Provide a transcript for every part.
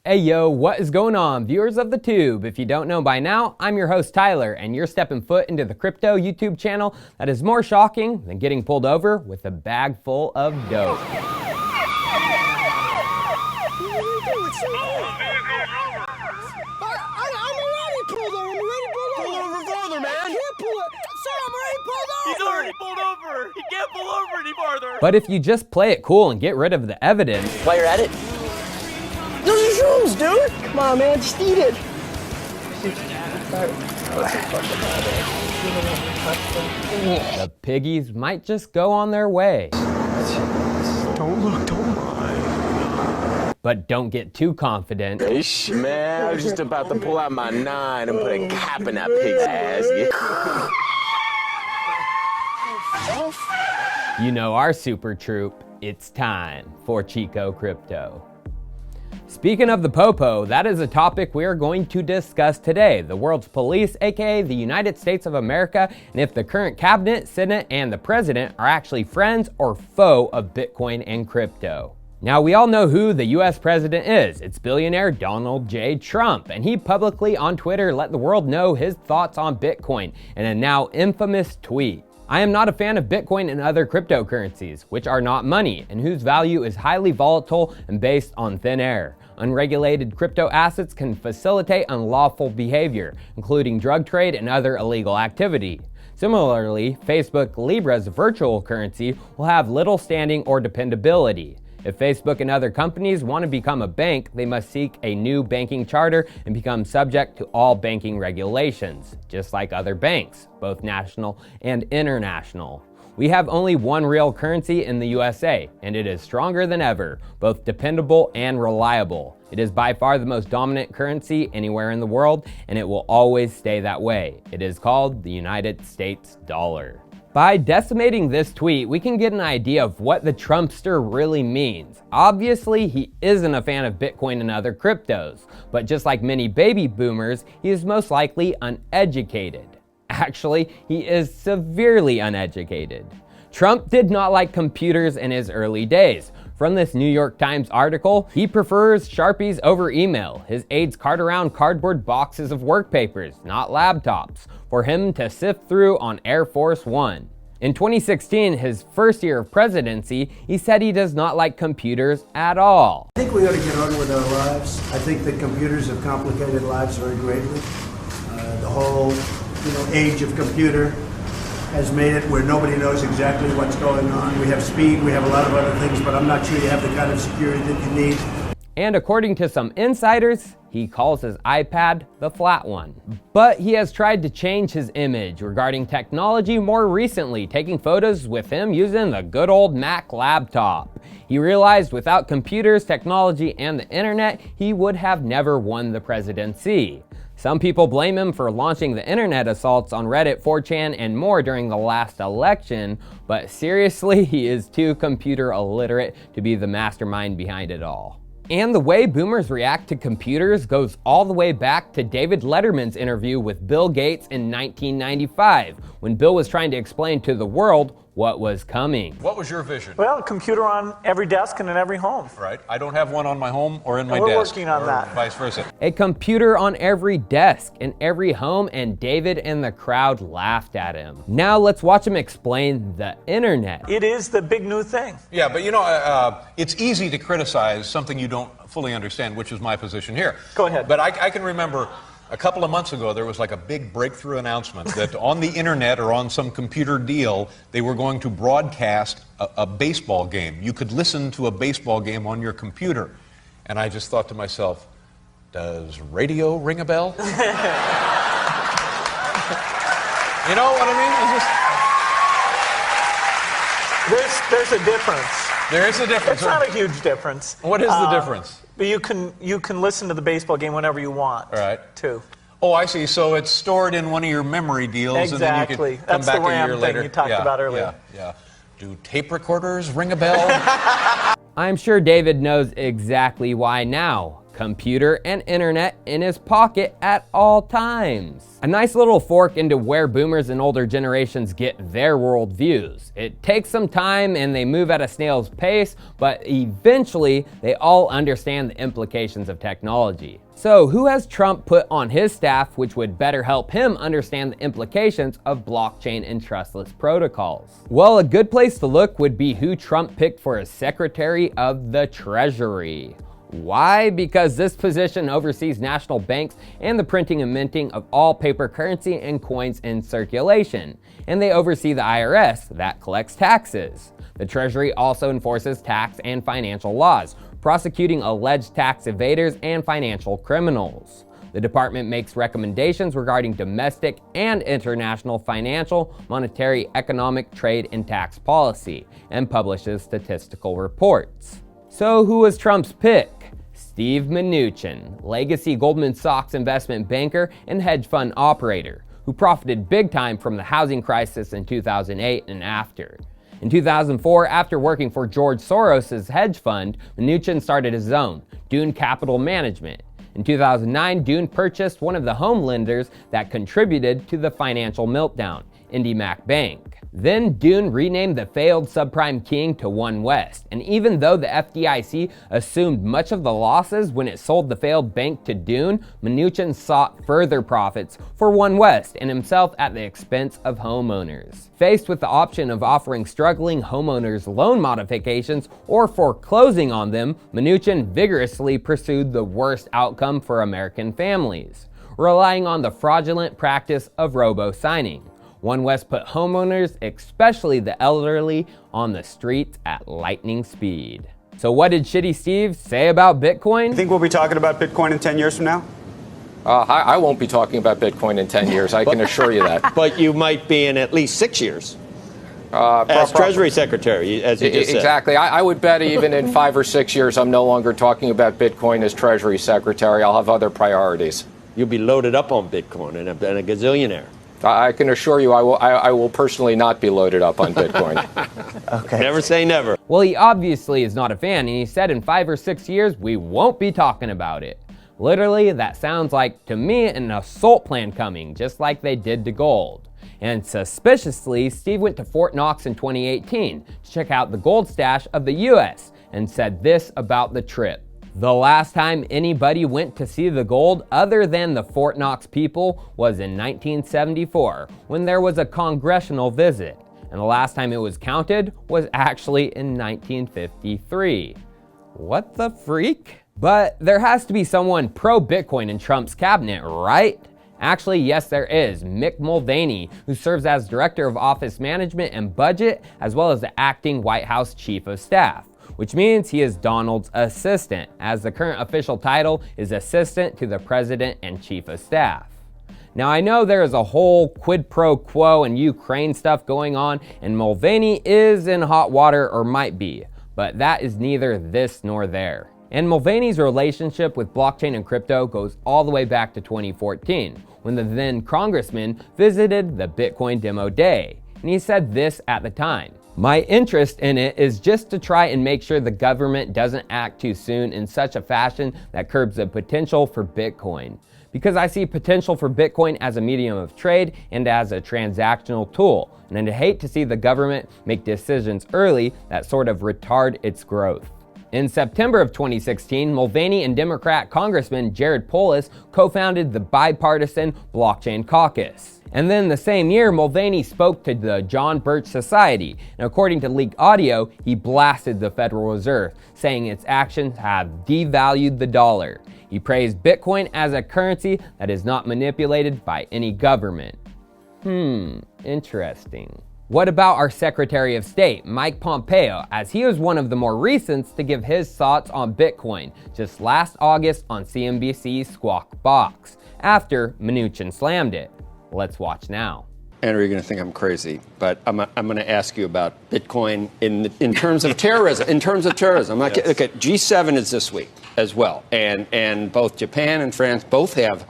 Hey yo, what is going on, viewers of the tube? If you don't know by now, I'm your host Tyler, and you're stepping foot into the crypto YouTube channel that is more shocking than getting pulled over with a bag full of dope. He can't pull over any farther. But if you just play it cool and get rid of the evidence, While you're at it, those are shrooms, dude. Come on, man, just eat it. the piggies might just go on their way. Don't look, don't mind. But don't get too confident. Ish, man, I was just about to pull out my 9 and put a cap in that pig's ass. You know our super troop, it's time for Chico Crypto. Speaking of the popo, that is a topic we are going to discuss today. The world's police, aka the United States of America, and if the current cabinet, senate, and the president are actually friends or foe of Bitcoin and crypto. Now, we all know who the US president is. It's billionaire Donald J. Trump, and he publicly on Twitter let the world know his thoughts on Bitcoin in a now infamous tweet. I am not a fan of Bitcoin and other cryptocurrencies, which are not money and whose value is highly volatile and based on thin air. Unregulated crypto assets can facilitate unlawful behavior, including drug trade and other illegal activity. Similarly, Facebook Libra's virtual currency will have little standing or dependability. If Facebook and other companies want to become a bank, they must seek a new banking charter and become subject to all banking regulations, just like other banks, both national and international. We have only one real currency in the USA, and it is stronger than ever, both dependable and reliable. It is by far the most dominant currency anywhere in the world, and it will always stay that way. It is called the United States dollar. By decimating this tweet, we can get an idea of what the Trumpster really means. Obviously, he isn't a fan of Bitcoin and other cryptos, but just like many baby boomers, he is most likely uneducated. Actually, he is severely uneducated. Trump did not like computers in his early days. From this New York Times article, he prefers Sharpies over email. His aides cart around cardboard boxes of work papers, not laptops, for him to sift through on Air Force One. In 2016, his first year of presidency, he said he does not like computers at all. I think we ought to get on with our lives. I think that computers have complicated lives very greatly. The whole age of computer has made it where nobody knows exactly what's going on. We have speed, we have a lot of other things, but I'm not sure you have the kind of security that you need. And according to some insiders, he calls his iPad the flat one. But he has tried to change his image regarding technology more recently, taking photos with him using the good old Mac laptop. He realized without computers, technology, and the internet, he would have never won the presidency. Some people blame him for launching the internet assaults on Reddit, 4chan, and more during the last election, but seriously, he is too computer illiterate to be the mastermind behind it all. And the way boomers react to computers goes all the way back to David Letterman's interview with Bill Gates in 1995, when Bill was trying to explain to the world what was coming. What was your vision? Well, a computer on every desk and in every home. Right. I don't have one on my home or in my We're desk. working on or that. Vice versa. A computer on every desk in every home, and David and the crowd laughed at him. Now let's watch him explain the internet. It is the big new thing. Yeah, but it's easy to criticize something you don't fully understand, which is my position here. Go ahead. But I can remember a couple of months ago, there was like a big breakthrough announcement that on the internet or on some computer deal, they were going to broadcast a baseball game. You could listen to a baseball game on your computer. And I just thought to myself, does radio ring a bell? You know what I mean? There's a difference. There is a difference. It's not a huge difference. What is the difference? But you can listen to the baseball game whenever you want. All right. Too. Oh, I see. So it's stored in one of your memory deals, Exactly. and then you can come That's back the a year RAM later. thing you talked about earlier. Yeah. Do tape recorders ring a bell? I'm sure David knows exactly why now. computer and internet in his pocket at all times. A nice little fork into where boomers and older generations get their worldviews. It takes some time and they move at a snail's pace, but eventually they all understand the implications of technology. So who has Trump put on his staff which would better help him understand the implications of blockchain and trustless protocols? Well, a good place to look would be who Trump picked for as Secretary of the Treasury. Why? Because this position oversees national banks and the printing and minting of all paper currency and coins in circulation. And they oversee the IRS that collects taxes. The Treasury also enforces tax and financial laws, prosecuting alleged tax evaders and financial criminals. The department makes recommendations regarding domestic and international financial, monetary, economic, trade, and tax policy, and publishes statistical reports. So who was Trump's pick? Steve Mnuchin, legacy Goldman Sachs investment banker and hedge fund operator, who profited big time from the housing crisis in 2008 and after. In 2004, after working for George Soros' hedge fund, Mnuchin started his own, Dune Capital Management. In 2009, Dune purchased one of the home lenders that contributed to the financial meltdown, IndyMac Bank. Then Dune renamed the failed subprime king to One West, and even though the FDIC assumed much of the losses when it sold the failed bank to Dune, Mnuchin sought further profits for One West and himself at the expense of homeowners. Faced with the option of offering struggling homeowners loan modifications or foreclosing on them, Mnuchin vigorously pursued the worst outcome for American families, relying on the fraudulent practice of robo-signing. One West put homeowners, especially the elderly, on the streets at lightning speed. So what did Shitty Steve say about Bitcoin? You think we'll be talking about Bitcoin in 10 years from now? I won't be talking about Bitcoin in 10 years, I can assure you that. But you might be in at least 6 years. As Treasury Secretary, as you just said. Exactly. I would bet even in 5 or 6 years, I'm no longer talking about Bitcoin as Treasury Secretary. I'll have other priorities. You'll be loaded up on Bitcoin and a gazillionaire. I can assure you I will personally not be loaded up on Bitcoin. Okay. Never say never. Well, he obviously is not a fan, and he said in 5 or 6 years, we won't be talking about it. Literally, that sounds like, to me, an assault plan coming, just like they did to gold. And suspiciously, Steve went to Fort Knox in 2018 to check out the gold stash of the US and said this about the trip. The last time anybody went to see the gold other than the Fort Knox people was in 1974 when there was a congressional visit. And the last time it was counted was actually in 1953. What the freak? But there has to be someone pro-Bitcoin in Trump's cabinet, right? Actually, yes, there is. Mick Mulvaney, who serves as Director of Office Management and Budget, as well as the acting White House Chief of Staff, which means he is Donald's assistant, as the current official title is Assistant to the President and Chief of Staff. Now, I know there is a whole quid pro quo and Ukraine stuff going on, and Mulvaney is in hot water, or might be, but that is neither this nor there. And Mulvaney's relationship with blockchain and crypto goes all the way back to 2014, when the then congressman visited the Bitcoin demo day, and he said this at the time: "My interest in it is just to try and make sure the government doesn't act too soon in such a fashion that curbs the potential for Bitcoin. Because I see potential for Bitcoin as a medium of trade and as a transactional tool, and I'd hate to see the government make decisions early that sort of retard its growth." In September of 2016, Mulvaney and Democrat Congressman Jared Polis co-founded the bipartisan Blockchain Caucus. And then the same year, Mulvaney spoke to the John Birch Society, and according to leaked audio, he blasted the Federal Reserve, saying its actions have devalued the dollar. He praised Bitcoin as a currency that is not manipulated by any government. Interesting. What about our Secretary of State, Mike Pompeo, as he was one of the more recents to give his thoughts on Bitcoin just last August on CNBC's Squawk Box, after Mnuchin slammed it. Let's watch now. Andrew, you're going to think I'm crazy, but I'm going to ask you about Bitcoin in terms of terrorism. In terms of terrorism, okay, G7 is this week as well, and both Japan and France both have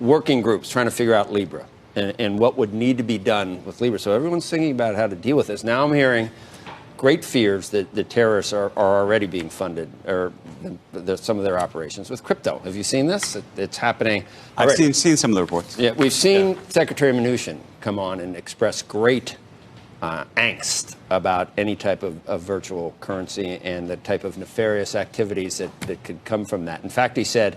working groups trying to figure out Libra and what would need to be done with Libra. So everyone's thinking about how to deal with this. Now I'm hearing great fears that the terrorists are already being funded or some of their operations with crypto. Have you seen this? It's happening. I've seen some of the reports. Yeah, we've seen Secretary Mnuchin come on and express great angst about any type of virtual currency and the type of nefarious activities that could come from that. In fact, I said,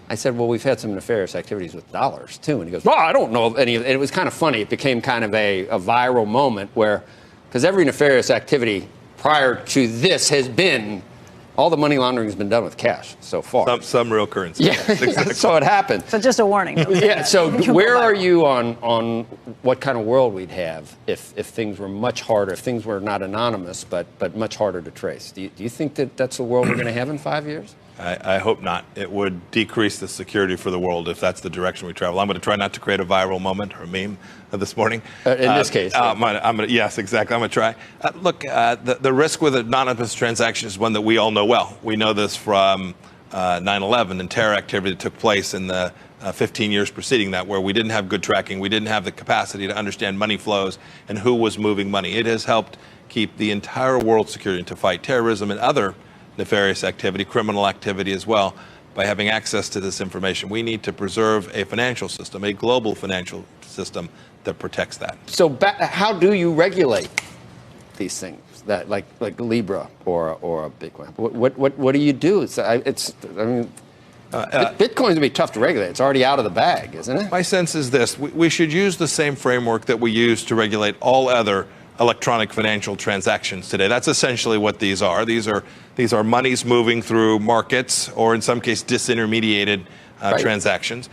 well, we've had some nefarious activities with dollars, too. And he goes, well, I don't know of any of it. It was kind of funny. It became kind of a viral moment where, because every nefarious activity prior to this has been, all the money laundering has been done with cash so far. Some real currency. Yeah, exactly. So it happened. So just a warning. Yeah, so where are you on what kind of world we'd have if things were much harder, if things were not anonymous, but much harder to trace? Do you think that that's the world we're going to have in 5 years? I hope not. It would decrease the security for the world if that's the direction we travel. I'm going to try not to create a viral moment or a meme this morning. In this case. Yes, exactly. I'm going to try. Look, the risk with anonymous transactions is one that we all know well. We know this from 9/11 and terror activity that took place in the 15 years preceding that, where we didn't have good tracking. We didn't have the capacity to understand money flows and who was moving money. It has helped keep the entire world secure and to fight terrorism and other nefarious activity, criminal activity as well, by having access to this information. We need to preserve a financial system, a global financial system that protects that. So how do you regulate these things, that like Libra or a Bitcoin? What do you do? Bitcoin's going to be tough to regulate. It's already out of the bag, isn't it? My sense is this. We should use the same framework that we use to regulate all other electronic financial transactions today. That's essentially what these are. These are monies moving through markets, or in some case disintermediated transactions.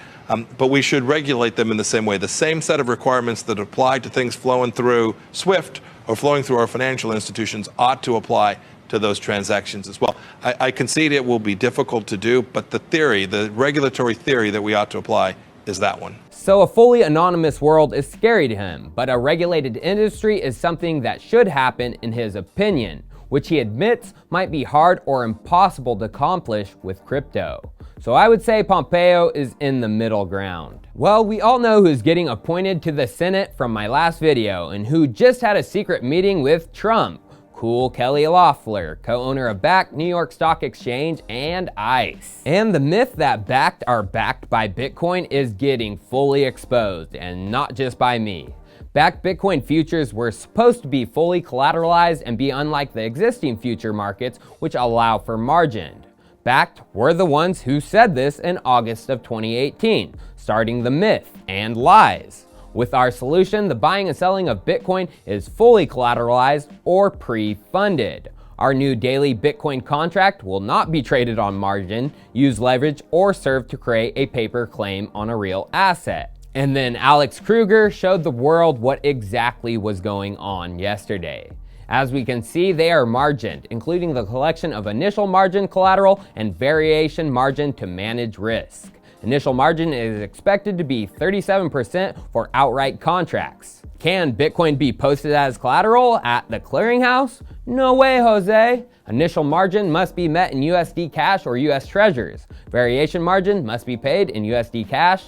But we should regulate them in the same way. The same set of requirements that apply to things flowing through SWIFT or flowing through our financial institutions ought to apply to those transactions as well. I concede it will be difficult to do, but the regulatory theory that we ought to apply is that one. So a fully anonymous world is scary to him, but a regulated industry is something that should happen in his opinion, which he admits might be hard or impossible to accomplish with crypto. So I would say Pompeo is in the middle ground. Well, we all know who's getting appointed to the Senate from my last video and who just had a secret meeting with Trump. Cool Kelly Loeffler, co-owner of Bakkt, New York Stock Exchange, and ICE. And the myth that Bakkt are backed by Bitcoin is getting fully exposed, and not just by me. Bakkt Bitcoin futures were supposed to be fully collateralized and be unlike the existing future markets, which allow for margin. Bakkt were the ones who said this in August of 2018, starting the myth and lies. With our solution, the buying and selling of Bitcoin is fully collateralized or pre-funded. Our new daily Bitcoin contract will not be traded on margin, use leverage, or serve to create a paper claim on a real asset. And then Alex Kruger showed the world what exactly was going on yesterday. As we can see, they are margined, including the collection of initial margin collateral and variation margin to manage risk. Initial margin is expected to be 37% for outright contracts. Can Bitcoin be posted as collateral at the clearinghouse? No way, Jose. Initial margin must be met in USD cash or US Treasuries. Variation margin must be paid in USD cash.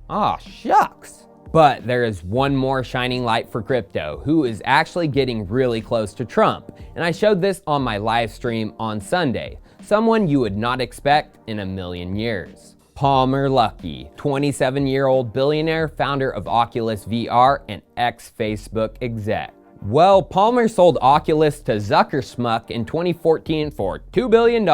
Aw, shucks. But there is one more shining light for crypto, who is actually getting really close to Trump. And I showed this on my live stream on Sunday. Someone you would not expect in a million years. Palmer Luckey, 27-year-old billionaire, founder of Oculus VR and ex-Facebook exec. Well, Palmer sold Oculus to Zuckerschmuck in 2014 for $2 billion,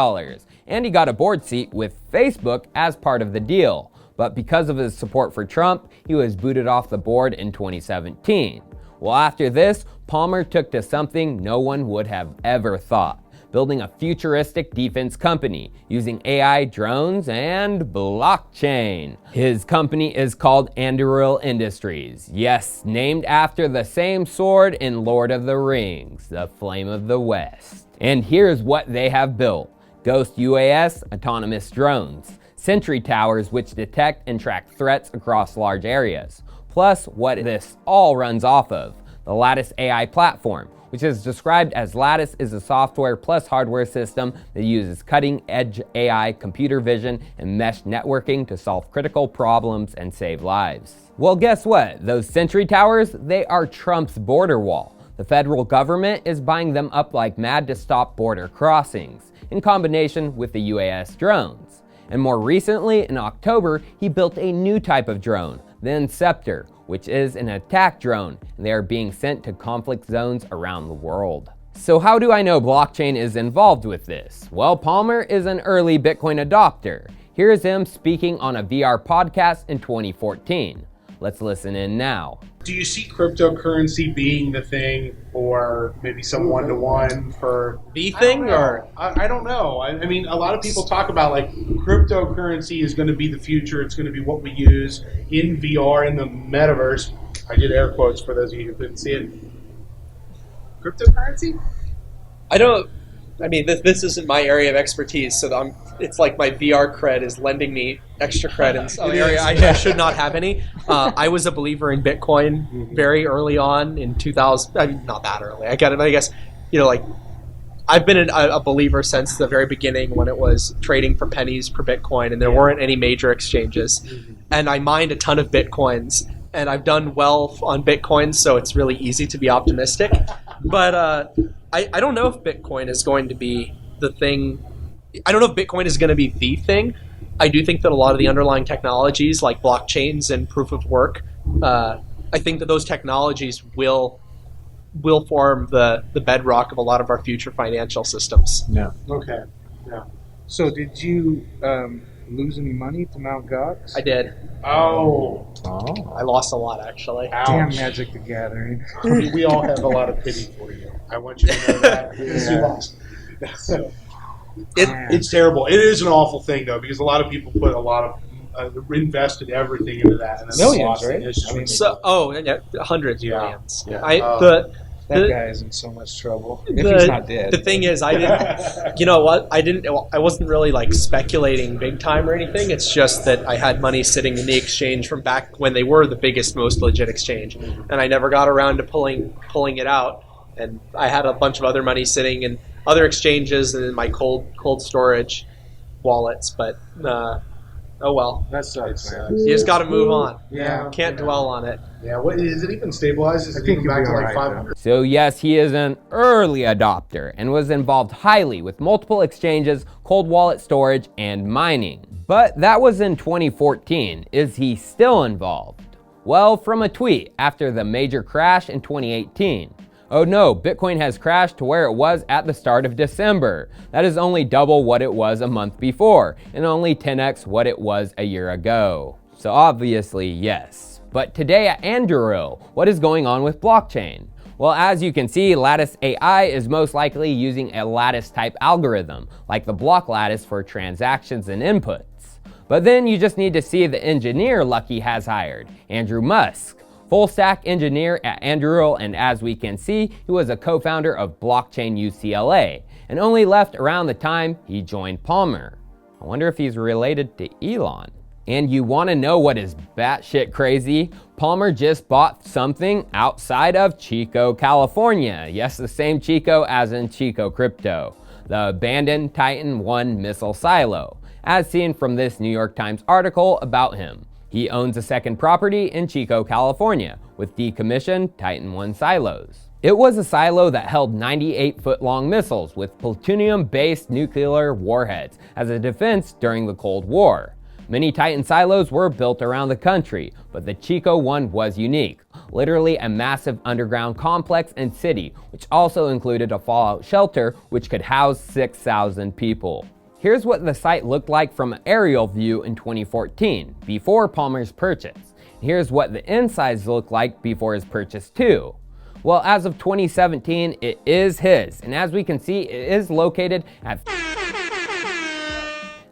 and he got a board seat with Facebook as part of the deal. But because of his support for Trump, he was booted off the board in 2017. Well, after this, Palmer took to something no one would have ever thought. Building a futuristic defense company using AI, drones, and blockchain. His company is called Anduril Industries. Yes, named after the same sword in Lord of the Rings, the Flame of the West. And here's what they have built. Ghost UAS, autonomous drones. Sentry towers which detect and track threats across large areas. Plus, what this all runs off of, the Lattice AI platform, which is described as Lattice is a software plus hardware system that uses cutting-edge AI, computer vision, and mesh networking to solve critical problems and save lives. Well, guess what? Those sentry towers, they are Trump's border wall. The federal government is buying them up like mad to stop border crossings. in combination with the UAS drones. And more recently, in October, he built a new type of drone, the Inceptor, which is an attack drone, and they are being sent to conflict zones around the world. So how do I know blockchain is involved with this? Well, Palmer is an early Bitcoin adopter. Here's him speaking on a VR podcast in 2014. Let's listen in now. Do you see cryptocurrency being the thing, or maybe some one-to-one for the thing? I don't know. I mean, a lot of people talk about like cryptocurrency is going to be the future. It's going to be what we use in VR, in the metaverse. I did air quotes for those of you who couldn't see it. Cryptocurrency? This isn't my area of expertise, so it's like my VR cred is lending me extra cred in some area I should not have any. I was a believer in Bitcoin very early on in 2000. I mean, not that early. I guess, I've been a believer since the very beginning when it was trading for pennies per Bitcoin, and there weren't any major exchanges. And I mined a ton of Bitcoins, and I've done well on Bitcoin, so it's really easy to be optimistic. But I don't know if Bitcoin is going to be the thing. I don't know if Bitcoin is going to be the thing. I do think that a lot of the underlying technologies like blockchains and proof of work, I think that those technologies will form the bedrock of a lot of our future financial systems. Yeah. Okay. Yeah. So did you lose any money to Mt. Gox? I did. Oh. I lost a lot, actually. Ouch. Damn Magic the Gathering. We all have a lot of pity for you. I want you to know that because you lost. It's terrible. It is an awful thing, though, because a lot of people put a lot of invested everything into that. And Millions, right? Hundreds of millions. Yeah. That guy is in so much trouble. If he's not dead. The thing is, I didn't. You know what? I wasn't really like speculating big time or anything. It's just that I had money sitting in the exchange from back when they were the biggest, most legit exchange, and I never got around to pulling it out. And I had a bunch of other money sitting in other exchanges and in my cold storage wallets. But oh well. That sucks, man. You just got to move on. Yeah. Can't dwell on it. Yeah. What is it even stabilized? Is it even back to like 500? So yes, he is an early adopter and was involved highly with multiple exchanges, cold wallet storage, and mining. But that was in 2014. Is he still involved? Well, from a tweet after the major crash in 2018. Oh no, Bitcoin has crashed to where it was at the start of December. That is only double what it was a month before, and only 10x what it was a year ago. So obviously, yes. But today at Anduril, what is going on with blockchain? Well, as you can see, Lattice AI is most likely using a lattice type algorithm, like the block lattice for transactions and inputs. But then you just need to see the engineer Luckey has hired, Andrew Musk. Full stack engineer at Anduril, and as we can see, he was a co-founder of Blockchain UCLA, and only left around the time he joined Palmer. I wonder if he's related to Elon. And you want to know what is batshit crazy? Palmer just bought something outside of Chico, California. Yes, the same Chico as in Chico Crypto, the abandoned Titan 1 missile silo, as seen from this New York Times article about him. He owns a second property in Chico, California, with decommissioned Titan 1 silos. It was a silo that held 98-foot-long missiles with plutonium-based nuclear warheads as a defense during the Cold War. Many Titan silos were built around the country, but the Chico one was unique. Literally a massive underground complex and city, which also included a fallout shelter which could house 6,000 people. Here's what the site looked like from an aerial view in 2014, before Palmer's purchase. Here's what the insides looked like before his purchase too. Well, as of 2017, it is his, and as we can see, it is located at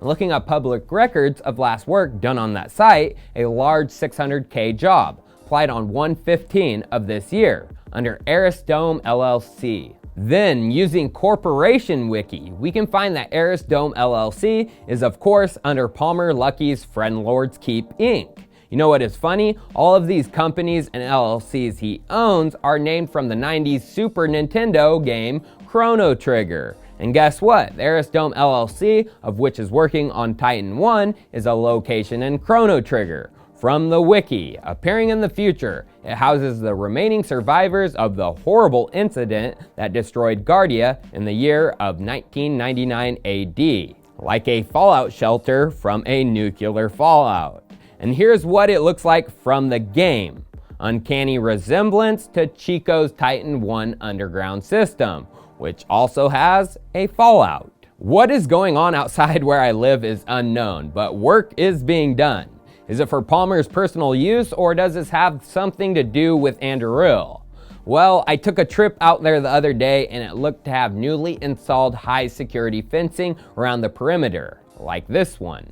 looking up public records of last work done on that site, a large $600K job, applied on 1/15 of this year, under Arris Dome LLC. Then, using Corporation Wiki, we can find that Arris Dome LLC is of course under Palmer Luckey's Friend Lords Keep Inc. You know what is funny? All of these companies and LLCs he owns are named from the 90s Super Nintendo game Chrono Trigger. And guess what? The Arris Dome LLC, of which is working on Titan 1, is a location in Chrono Trigger. From the wiki, appearing in the future, it houses the remaining survivors of the horrible incident that destroyed Guardia in the year of 1999 AD, like a fallout shelter from a nuclear fallout. And here's what it looks like from the game. Uncanny resemblance to Chico's Titan 1 underground system, which also has a fallout. What is going on outside where I live is unknown, but work is being done. Is it for Palmer's personal use, or does this have something to do with Anduril? Well, I took a trip out there the other day and it looked to have newly installed high security fencing around the perimeter, like this one.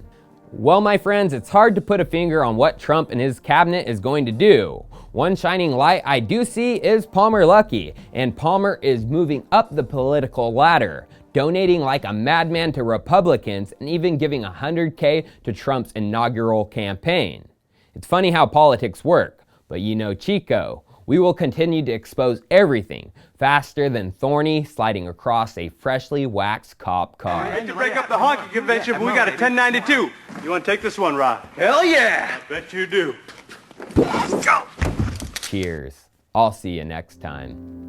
Well, my friends, it's hard to put a finger on what Trump and his cabinet is going to do. One shining light I do see is Palmer Luckey, and Palmer is moving up the political ladder, donating like a madman to Republicans and even giving $100K to Trump's inaugural campaign. It's funny how politics work, but you know Chico, we will continue to expose everything faster than Thorny sliding across a freshly waxed cop car. I hate to break up the honky convention, but we got a 1092. You want to take this one, Rod? Hell yeah! I bet you do. Go! Cheers. I'll see you next time.